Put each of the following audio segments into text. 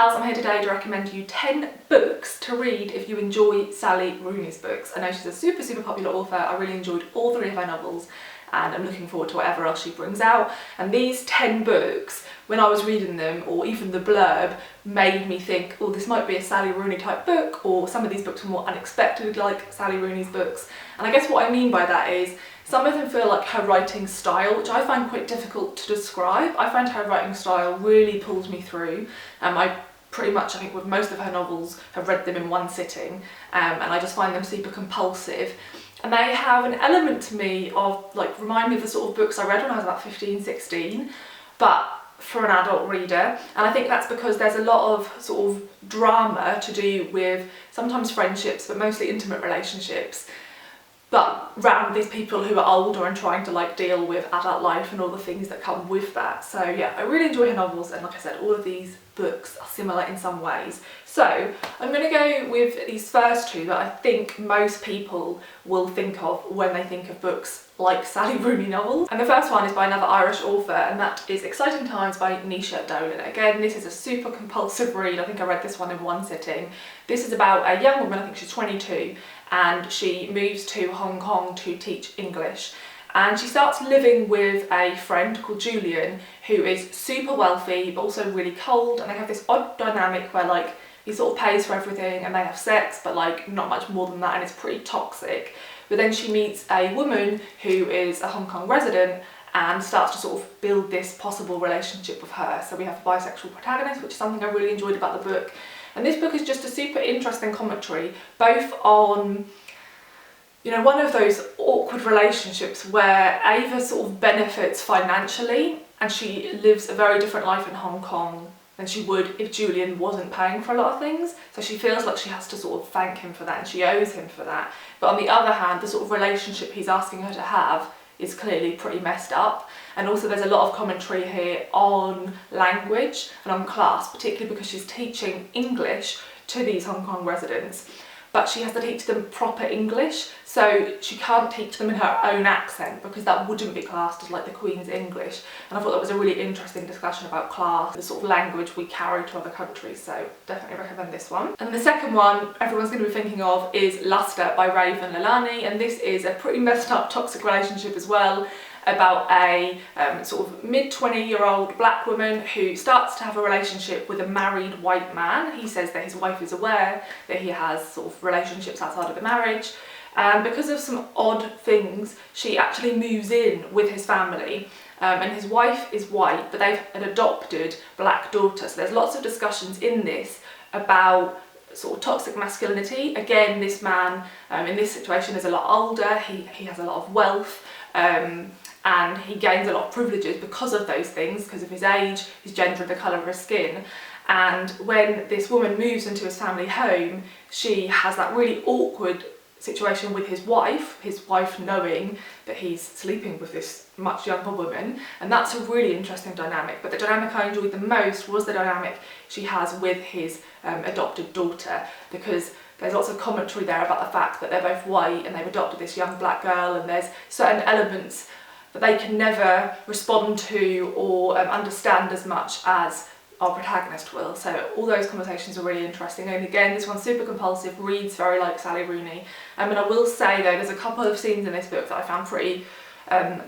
pals, I'm here today to recommend you 10 books to read if you enjoy Sally Rooney's books. I know she's a super popular author. I really enjoyed all 3 of her novels and I'm looking forward to whatever else she brings out. And these 10 books, when I was reading them, or even the blurb, made me think, oh, this might be a Sally Rooney type book, or some of these books are more unexpected like Sally Rooney's books. And I guess what I mean by that is, some of them feel like her writing style, which I find quite difficult to describe. I find her writing style really pulls me through. I pretty much, I think with most of her novels, have read them in one sitting, and I just find them super compulsive. And they have an element to me of, like, remind me of the sort of books I read when I was about 15, 16, but for an adult reader. And I think that's because there's a lot of sort of drama to do with sometimes friendships, but mostly intimate relationships, but around these people who are older and trying to like deal with adult life and all the things that come with that. So yeah, I really enjoy her novels, and like I said, all of these books are similar in some ways. So I'm going to go with these first 2 that I think most people will think of when they think of books like Sally Rooney novels. And the first one is by another Irish author, and that is Exciting Times by Naoise Dolan. Again, this is a super compulsive read. I think I read this one in one sitting. This is about a young woman, I think she's 22, and she moves to Hong Kong to teach English. And she starts living with a friend called Julian, who is super wealthy but also really cold, and they have this odd dynamic where like he sort of pays for everything and they have sex, but like not much more than that, and it's pretty toxic. But then she meets a woman who is a Hong Kong resident and starts to sort of build this possible relationship with her. So we have a bisexual protagonist, which is something I really enjoyed about the book. And this book is just a super interesting commentary, both on, you know, one of those awkward relationships where Ava sort of benefits financially and she lives a very different life in Hong Kong than she would if Julian wasn't paying for a lot of things. So she feels like she has to sort of thank him for that and she owes him for that. But on the other hand, the sort of relationship he's asking her to have is clearly pretty messed up. And also there's a lot of commentary here on language and on class, particularly because she's teaching English to these Hong Kong residents, but she has to teach them proper English, so she can't teach them in her own accent because that wouldn't be classed as like the Queen's English. And I thought that was a really interesting discussion about class, the sort of language we carry to other countries, so definitely recommend this one. And the second one everyone's going to be thinking of is Luster by Raven Leilani, and this is a pretty messed up toxic relationship as well, about a sort of mid-20-year-old black woman who starts to have a relationship with a married white man. He says that his wife is aware that he has sort of relationships outside of the marriage, and because of some odd things she actually moves in with his family, and his wife is white but they've an adopted black daughter. So there's lots of discussions in this about sort of toxic masculinity. Again, this man in this situation is a lot older, he has a lot of wealth, and he gains a lot of privileges because of those things, because of his age, his gender and the colour of his skin. And when this woman moves into his family home, she has that really awkward situation with his wife knowing that he's sleeping with this much younger woman, and that's a really interesting dynamic. But the dynamic I enjoyed the most was the dynamic she has with his adopted daughter, because there's lots of commentary there about the fact that they're both white and they've adopted this young black girl, and there's certain elements that they can never respond to or understand as much as our protagonist will. So all those conversations are really interesting, and again this one's super compulsive, reads very like Sally Rooney. And I will say though, there's a couple of scenes in this book that I found pretty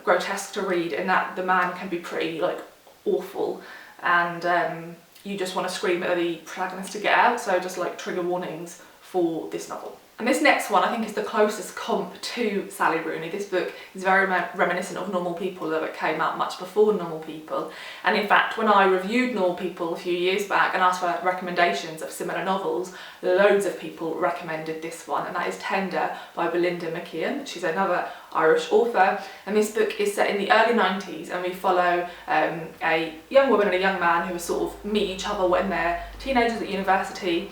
grotesque to read, in that the man can be pretty like awful, and you just want to scream at the protagonist to get out. So just like trigger warnings for this novel. And this next one I think is the closest comp to Sally Rooney. This book is very reminiscent of Normal People, though it came out much before Normal People. And in fact, when I reviewed Normal People a few years back and asked for recommendations of similar novels, loads of people recommended this one, and that is Tender by Belinda McKeon. She's another Irish author, and this book is set in the early 90s, and we follow a young woman and a young man who sort of meet each other when they're teenagers at university.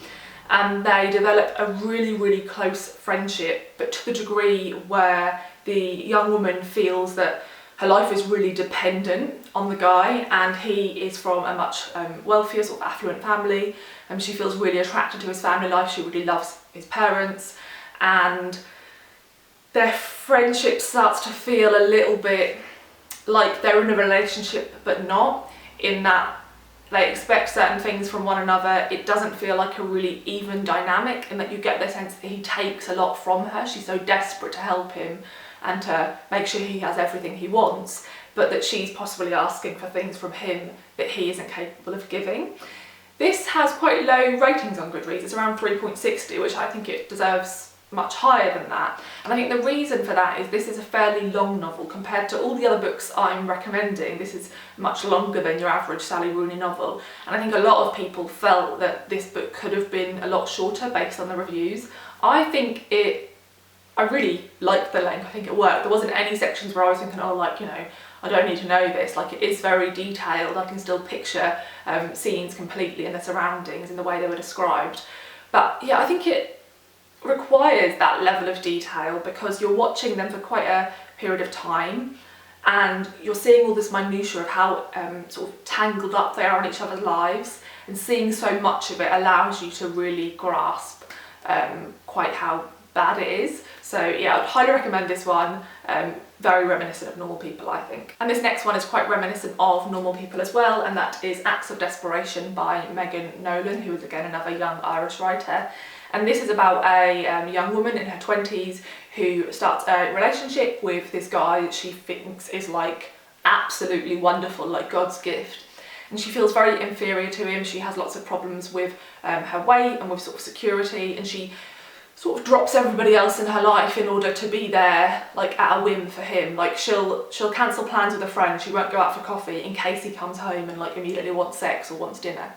And they develop a really close friendship, but to the degree where the young woman feels that her life is really dependent on the guy, and he is from a much wealthier, sort of affluent family, and she feels really attracted to his family life. She really loves his parents, and their friendship starts to feel a little bit like they're in a relationship but not, in that they expect certain things from one another. It doesn't feel like a really even dynamic, and that you get the sense that he takes a lot from her. She's so desperate to help him and to make sure he has everything he wants, but that she's possibly asking for things from him that he isn't capable of giving. This has quite low ratings on Goodreads. It's around 3.60, which I think it deserves much higher than that. And I think the reason for that is this is a fairly long novel compared to all the other books I'm recommending. This is much longer than your average Sally Rooney novel, and I think a lot of people felt that this book could have been a lot shorter based on the reviews. I really liked the length. I think it worked. There wasn't any sections where I was thinking, oh, like, you know, I don't need to know this. Like, it is very detailed. I can still picture scenes completely and the surroundings in the way they were described. But yeah, I think it requires that level of detail because you're watching them for quite a period of time, and you're seeing all this minutiae of how sort of tangled up they are in each other's lives, and seeing so much of it allows you to really grasp quite how bad it is. So yeah, I'd highly recommend this one. Very reminiscent of Normal People, I think. And this next one is quite reminiscent of Normal People as well, and that is Acts of Desperation by Nolan, who is again another young Irish writer. And this is about a young woman in her 20s who starts a relationship with this guy that she thinks is like absolutely wonderful, like God's gift. And she feels very inferior to him. She has lots of problems with her weight and with sort of security, and she sort of drops everybody else in her life in order to be there, like at a whim for him. Like she'll cancel plans with a friend. She won't go out for coffee in case he comes home and like immediately wants sex or wants dinner.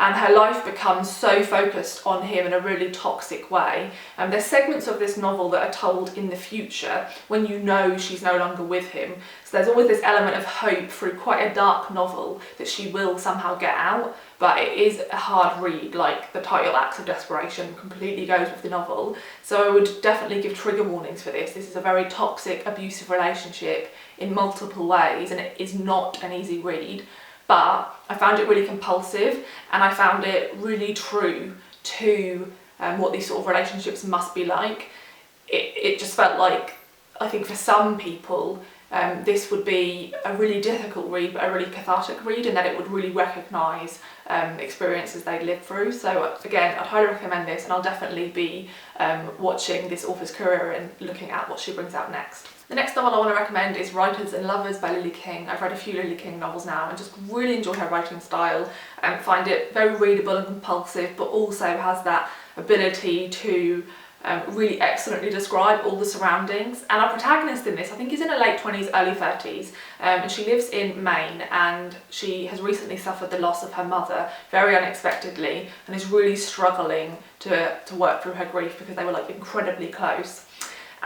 And her life becomes so focused on him in a really toxic way. And there's segments of this novel that are told in the future when you know she's no longer with him. So there's always this element of hope through quite a dark novel that she will somehow get out, but it is a hard read. Like the title Acts of Desperation completely goes with the novel. So I would definitely give trigger warnings for this. This is a very toxic, abusive relationship in multiple ways, and it is not an easy read. But I found it really compulsive, and I found it really true to what these sort of relationships must be like. It just felt like, I think for some people, this would be a really difficult read, but a really cathartic read, and that it would really recognise experiences they lived through. So again, I'd highly recommend this, and I'll definitely be watching this author's career and looking at what she brings out next. The next novel I want to recommend is Writers and Lovers by Lily King. I've read a few Lily King novels now and just really enjoy her writing style and find it very readable and compulsive, but also has that ability to really excellently describe all the surroundings. And our protagonist in this, I think, is in her late 20s, early 30s, and she lives in Maine, and she has recently suffered the loss of her mother very unexpectedly and is really struggling to work through her grief because they were like incredibly close.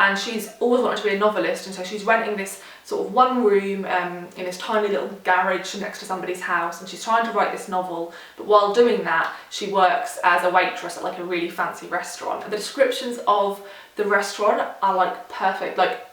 And she's always wanted to be a novelist, and so she's renting this sort of one room in this tiny little garage next to somebody's house, and she's trying to write this novel, but while doing that she works as a waitress at like a really fancy restaurant. And the descriptions of the restaurant are like perfect. Like,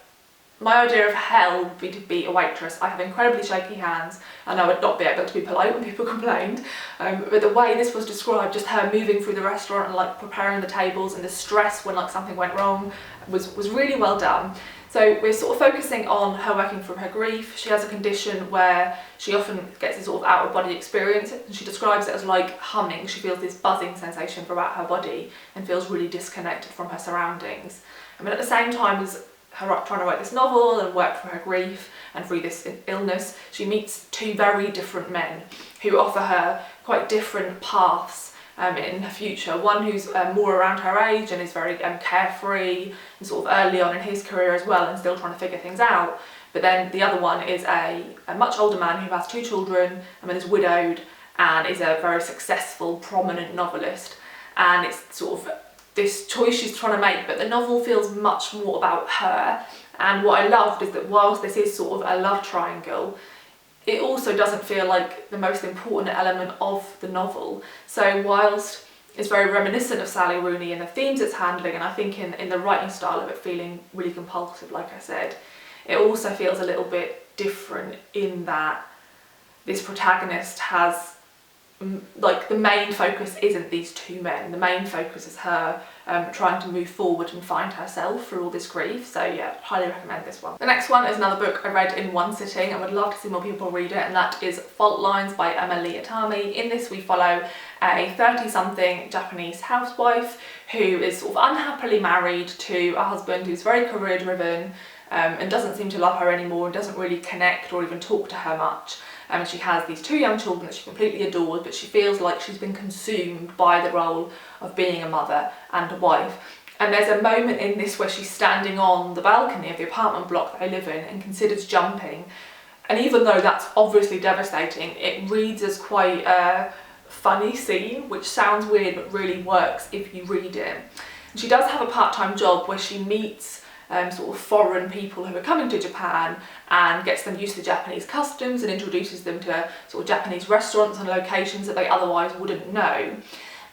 my idea of hell would be to be a waitress. I have incredibly shaky hands and I would not be able to be polite when people complained. But the way this was described, just her moving through the restaurant and like preparing the tables, and the stress when like something went wrong was really well done. So we're sort of focusing on her working through her grief. She has a condition where she often gets this sort of out of body experience, and she describes it as like humming. She feels this buzzing sensation throughout her body and feels really disconnected from her surroundings. I mean, at the same time as her trying to write this novel and work through her grief and through this illness, she meets two very different men who offer her quite different paths in her future. One who's more around her age and is very carefree and sort of early on in his career as well and still trying to figure things out. But then the other one is a much older man who has two children and is widowed and is a very successful, prominent novelist. And it's sort of this choice she's trying to make, but the novel feels much more about her. And what I loved is that whilst this is sort of a love triangle, it also doesn't feel like the most important element of the novel. So whilst it's very reminiscent of Sally Rooney and the themes it's handling, and I think in the writing style of it feeling really compulsive, like I said, it also feels a little bit different in that this protagonist has like the main focus isn't these two men. The main focus is her trying to move forward and find herself through all this grief. So yeah, highly recommend this one. The next one is another book I read in one sitting and would love to see more people read it, and that is Fault Lines by Itami. In this we follow a 30-something Japanese housewife who is sort of unhappily married to a husband who's very career driven and doesn't seem to love her anymore and doesn't really connect or even talk to her much. And she has these 2 young children that she completely adores, but she feels like she's been consumed by the role of being a mother and a wife. And there's a moment in this where she's standing on the balcony of the apartment block that they live in and considers jumping. And even though that's obviously devastating, it reads as quite a funny scene, which sounds weird but really works if you read it. And she does have a part-time job where she meets sort of foreign people who are coming to Japan and gets them used to Japanese customs and introduces them to sort of Japanese restaurants and locations that they otherwise wouldn't know.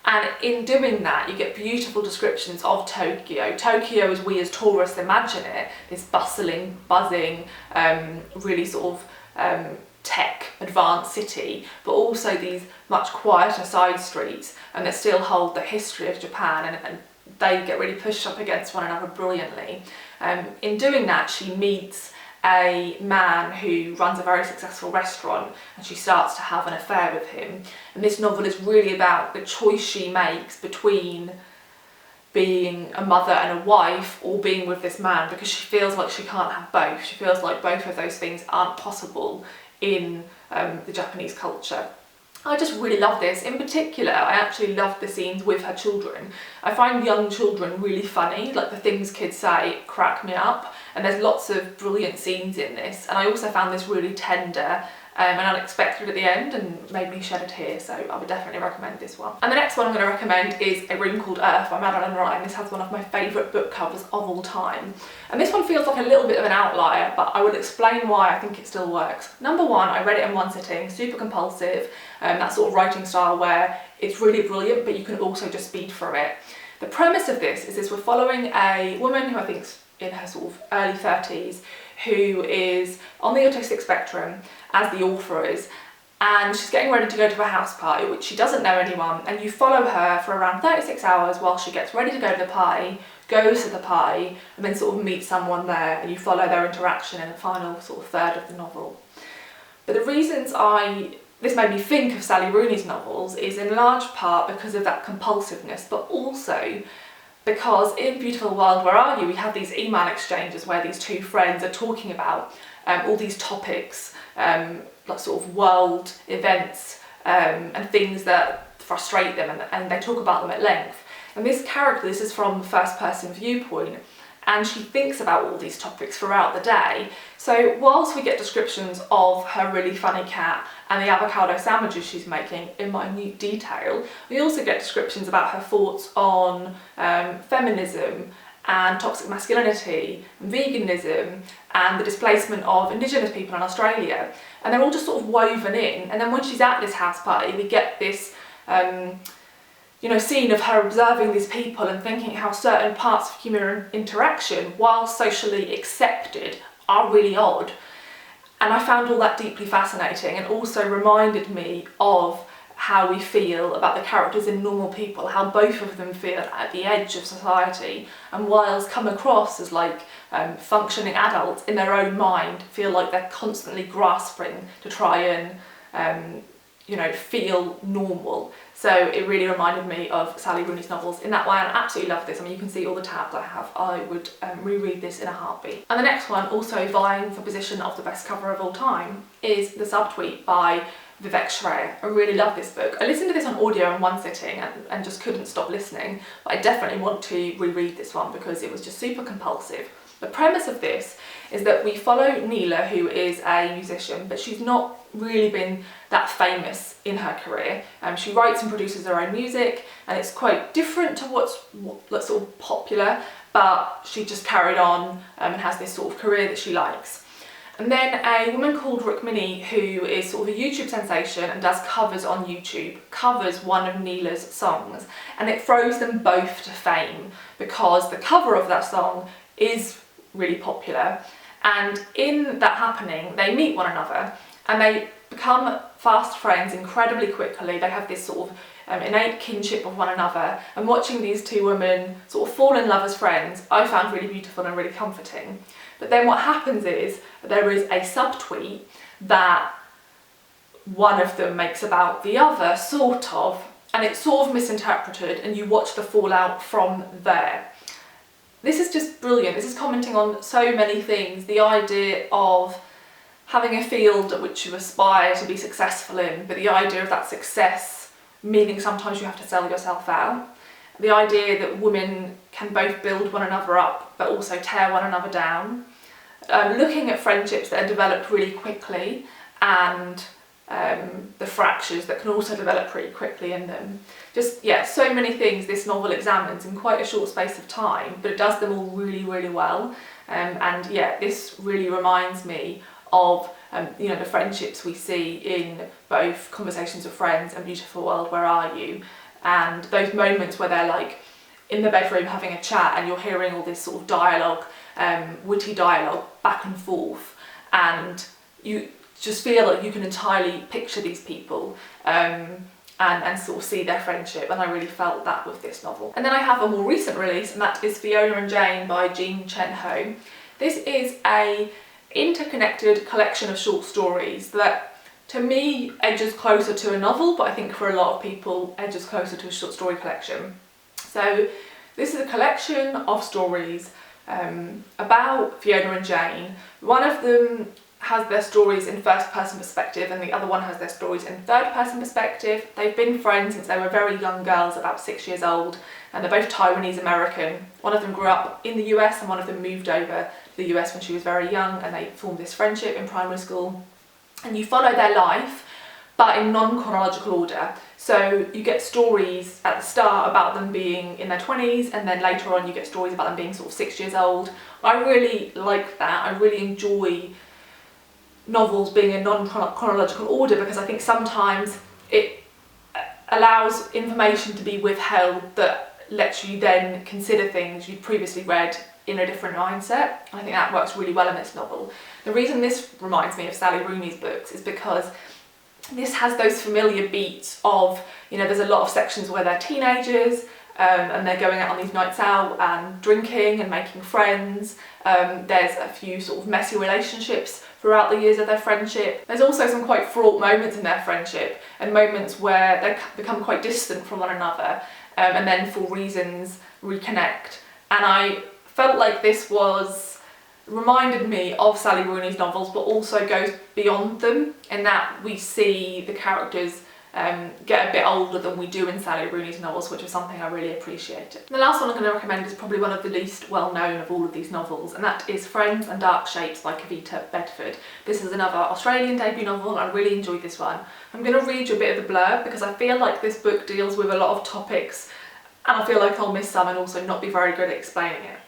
And in doing that, you get beautiful descriptions of Tokyo. Tokyo as we as tourists imagine it, this bustling, buzzing, really sort of tech advanced city, but also these much quieter side streets and that still hold the history of Japan, and they get really pushed up against one another brilliantly. In doing that, she meets a man who runs a very successful restaurant and she starts to have an affair with him. And this novel is really about the choice she makes between being a mother and a wife or being with this man, because she feels like she can't have both. She feels like both of those things aren't possible in the Japanese culture. I just really love this. In particular, I actually love the scenes with her children. I find young children really funny, like the things kids say crack me up, and there's lots of brilliant scenes in this, and I also found this really tender and unexpected at the end and made me shed a tear, so I would definitely recommend this one. And the next one I'm going to recommend is A Room Called Earth by Madeleine. This has one of my favourite book covers of all time. And this one feels like a little bit of an outlier, but I will explain why I think it still works. Number one, I read it in one sitting, super compulsive, that sort of writing style where it's really brilliant, but you can also just speed through it. The premise of this is we're following a woman who I think's in her sort of early 30s, who is on the autistic spectrum, as the author is, and she's getting ready to go to a house party, which she doesn't know anyone, and you follow her for around 36 hours while she gets ready to go to the party, goes to the party, and then sort of meets someone there, and you follow their interaction in the final sort of third of the novel. But the reasons this made me think of Sally Rooney's novels is in large part because of that compulsiveness, but also because in Beautiful World, Where Are You?, we have these email exchanges where these two friends are talking about all these topics, like sort of world events and things that frustrate them, and they talk about them at length. And this character, this is from the first person viewpoint, and she thinks about all these topics throughout the day. So whilst we get descriptions of her really funny cat and the avocado sandwiches she's making in minute detail, we also get descriptions about her thoughts on feminism and toxic masculinity, and veganism, and the displacement of Indigenous people in Australia. And they're all just sort of woven in. And then when she's at this house party, we get this scene of her observing these people and thinking how certain parts of human interaction, while socially accepted, are really odd. And I found all that deeply fascinating, and also reminded me of how we feel about the characters in Normal People, how both of them feel at the edge of society, and whilst come across as like functioning adults in their own mind, feel like they're constantly grasping to try and feel normal. So it really reminded me of Sally Rooney's novels in that way, and I absolutely love this. I mean, you can see all the tabs I have. I would reread this in a heartbeat. And the next one, also vying for position of the best cover of all time, is The Subtweet by Vivek Shraya. I really love this book. I listened to this on audio in one sitting and just couldn't stop listening, but I definitely want to reread this one because it was just super compulsive. The premise of this is that we follow Neela, who is a musician, but she's not really been that famous in her career. She writes and produces her own music, and it's quite different to what's sort of popular, but she just carried on and has this sort of career that she likes. And then a woman called Rukmini, who is sort of a YouTube sensation and does covers on YouTube, covers one of Neela's songs, and it throws them both to fame because the cover of that song is really popular. And in that happening, they meet one another and they become fast friends incredibly quickly. They have this sort of innate kinship with one another, and watching these two women sort of fall in love as friends I found really beautiful and really comforting. But then what happens is there is a subtweet that one of them makes about the other, sort of, and it's sort of misinterpreted, and you watch the fallout from there. This is just brilliant. This is commenting on so many things. The idea of having a field at which you aspire to be successful in, but the idea of that success meaning sometimes you have to sell yourself out. The idea that women can both build one another up but also tear one another down. Looking at friendships that are developed really quickly and the fractures that can also develop pretty quickly in them. Just, yeah, so many things this novel examines in quite a short space of time, but it does them all really, really well. And yeah, this really reminds me of you know, the friendships we see in both Conversations with Friends and Beautiful World, Where Are You? And those moments where they're like in the bedroom having a chat and you're hearing all this sort of dialogue, witty dialogue back and forth, and you just feel like you can entirely picture these people and sort of see their friendship, and I really felt that with this novel. And then I have a more recent release, and that is Fiona and Jane by Chen Ho. This is a interconnected collection of short stories that to me edges closer to a novel, but I think for a lot of people edges closer to a short story collection. So this is a collection of stories about Fiona and Jane. One of them has their stories in first person perspective and the other one has their stories in third person perspective. They've been friends since they were very young girls, about 6 years old, and they're both Taiwanese American. One of them grew up in the US and one of them moved over to the US when she was very young, and they formed this friendship in primary school. And you follow their life, but in non-chronological order. So you get stories at the start about them being in their 20s, and then later on you get stories about them being sort of 6 years old. I really like that. I really enjoy novels being in non-chronological order because I think sometimes it allows information to be withheld that lets you then consider things you'd previously read in a different mindset. And I think that works really well in this novel. The reason this reminds me of Sally Rooney's books is because this has those familiar beats of, you know, there's a lot of sections where they're teenagers and they're going out on these nights out and drinking and making friends. There's a few sort of messy relationships throughout the years of their friendship. There's also some quite fraught moments in their friendship and moments where they become quite distant from one another and then for reasons reconnect. And I felt like this reminded me of Sally Rooney's novels, but also goes beyond them in that we see the characters get a bit older than we do in Sally Rooney's novels, which is something I really appreciated. The last one I'm going to recommend is probably one of the least well known of all of these novels, and that is Friends and Dark Shapes by Kavita Bedford. This is another Australian debut novel, and I really enjoyed this one. I'm going to read you a bit of the blurb because I feel like this book deals with a lot of topics and I feel like I'll miss some and also not be very good at explaining it.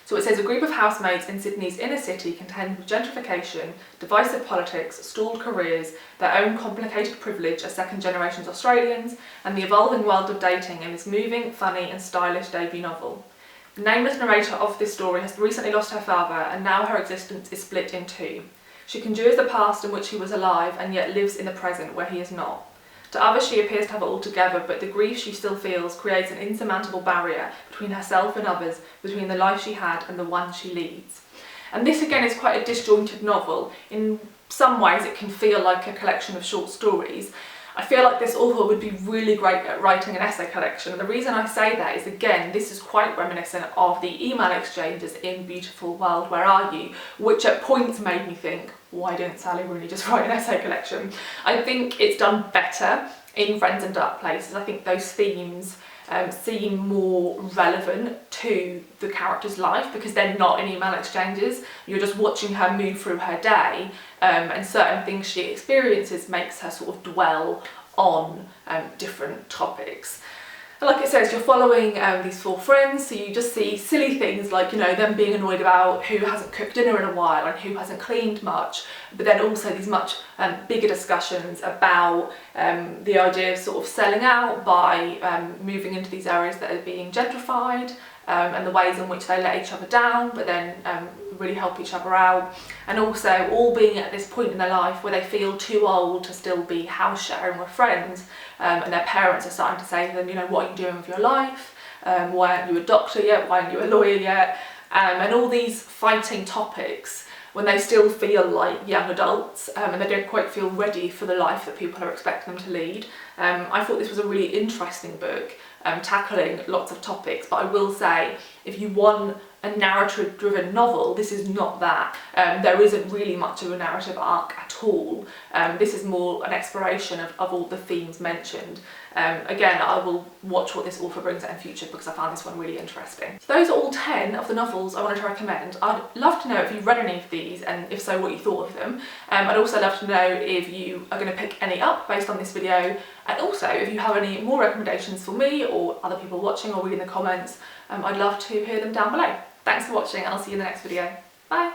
So it says, a group of housemates in Sydney's inner city contend with gentrification, divisive politics, stalled careers, their own complicated privilege as second generation Australians, and the evolving world of dating in this moving, funny and stylish debut novel. The nameless narrator of this story has recently lost her father and now her existence is split in two. She conjures the past in which he was alive and yet lives in the present where he is not. To others she appears to have it all together, but the grief she still feels creates an insurmountable barrier between herself and others, between the life she had and the one she leads. And this again is quite a disjointed novel. In some ways it can feel like a collection of short stories. I feel like this author would be really great at writing an essay collection, and the reason I say that is, again, this is quite reminiscent of the email exchanges in Beautiful World, Where Are You?, which at points made me think, why didn't Sally Rooney just write an essay collection? I think it's done better in Friends and Dark Places. I think those themes seem more relevant to the character's life because they're not in email exchanges. You're just watching her move through her day, and certain things she experiences makes her sort of dwell on different topics. And like it says, you're following these four friends, so you just see silly things like, you know, them being annoyed about who hasn't cooked dinner in a while and who hasn't cleaned much, but then also these much bigger discussions about the idea of sort of selling out by moving into these areas that are being gentrified, and the ways in which they let each other down, but then really help each other out, and also all being at this point in their life where they feel too old to still be house sharing with friends, and their parents are starting to say to them, you know, what are you doing with your life? Why aren't you a doctor yet? Why aren't you a lawyer yet? And all these fighting topics when they still feel like young adults, and they don't quite feel ready for the life that people are expecting them to lead. I thought this was a really interesting book, tackling lots of topics, but I will say, if you want a narrative-driven novel, this is not that. There isn't really much of a narrative arc at all. This is more an exploration of all the themes mentioned. Again, I will watch what this author brings out in future because I found this one really interesting. So those are all 10 of the novels I wanted to recommend. I'd love to know if you've read any of these, and if so, what you thought of them. I'd also love to know if you are going to pick any up based on this video, and also if you have any more recommendations for me or other people watching or reading the comments. I'd love to hear them down below. Thanks for watching, and I'll see you in the next video. Bye!